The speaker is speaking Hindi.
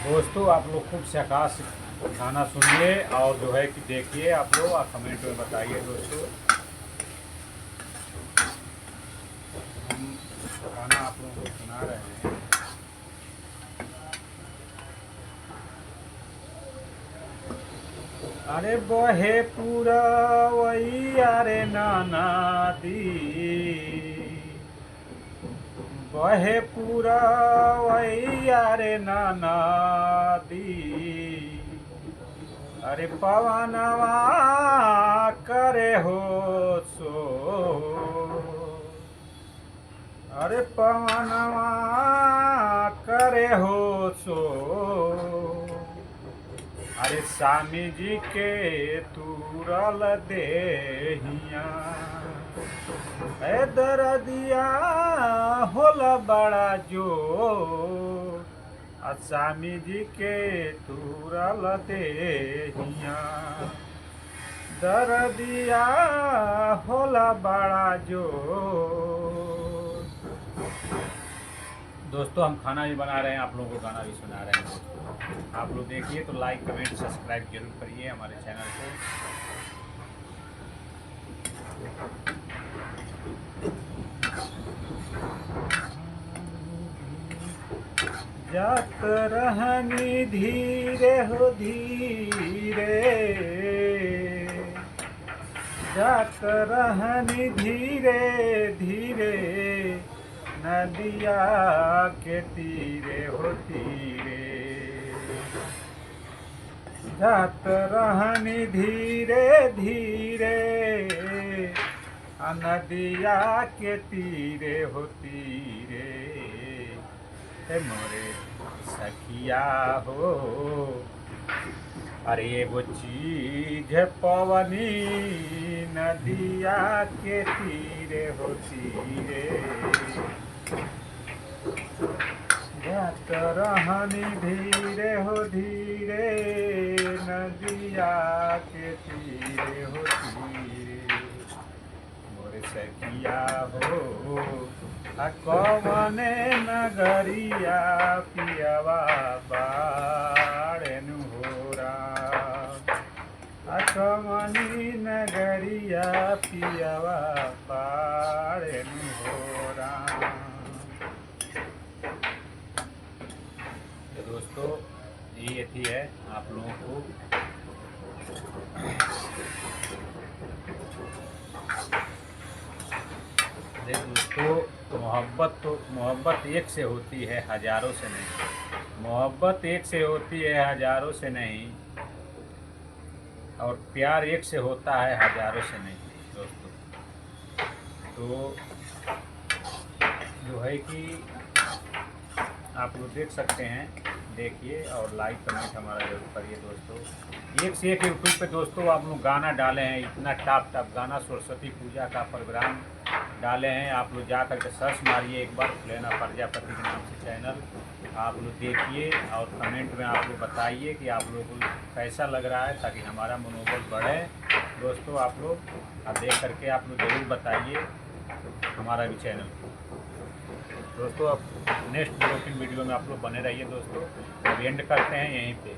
दोस्तों आप लोग खूब शकाश गाना सुनिए और जो है कि देखिए आप लोग और कमेंट में बताइए दोस्तों। हम गाना आप लोगों को सुना रहे हैं। अरे बहे पूरा वही अरे नाना दी, बहे पूरा वही अरे नाना दी। अरे पवनवा करे हो सो, अरे पवनवा करे हो सो। अरे स्वामी जी के तूरल देहिया, ए दरदिया होला बड़ा जो। स्वामी जी के तूरल देहिया, दरदिया होला बड़ा जो। दोस्तों हम खाना भी बना रहे हैं, आप लोगों को गाना भी सुना रहे हैं। आप लोग देखिए तो लाइक कमेंट सब्सक्राइब जरूर करिए हमारे चैनल को। जात रहनी धीरे हो धीरे, जात रहनी धीरे धीरे, नदिया के तीरे हो तीरे। जात रहनी धीरे धीरे, नदिया के तीरे हो तीरे। मोरे सखिया हो, अरे वो चीज पवनी नदिया के तीरे हो तीरे। जात रहनी धीरे हो धीरे, नदिया के तीरे हो तीरे। मोरे सखिया हो कवने नगरिया पियवा बाड़ेनु होरा, कवनी नगरिया पियवा बाड़ेनु होरा। दोस्तों ये थी है आप लोगों को दोस्तों मोहब्बत एक से होती है हजारों से नहीं। मोहब्बत एक से होती है हजारों से नहीं, और प्यार एक से होता है हजारों से नहीं दोस्तों। तो जो है कि आप लोग देख सकते हैं, देखिए और लाइक कमेंट हमारा जरूर करिए दोस्तों। एक से एक यूट्यूब पे दोस्तों आप लोग गाना डाले हैं, इतना टॉप टॉप गाना सरस्वती पूजा का प्रोग्राम डाले हैं। आप लोग जा करके सर्च मारिए एक बार, लेना प्रजापति के नाम से चैनल। आप लोग देखिए और कमेंट में आप लोग बताइए कि आप लोगों को कैसा लग रहा है, ताकि हमारा मनोबल बढ़े दोस्तों। आप लोग देख करके आप लोग ज़रूर बताइए हमारा भी चैनल दोस्तों। अब नेक्स्ट ब्लॉगिंग वीडियो में आप लोग बने रहिए दोस्तों। अब एंड करते हैं यहीं पे।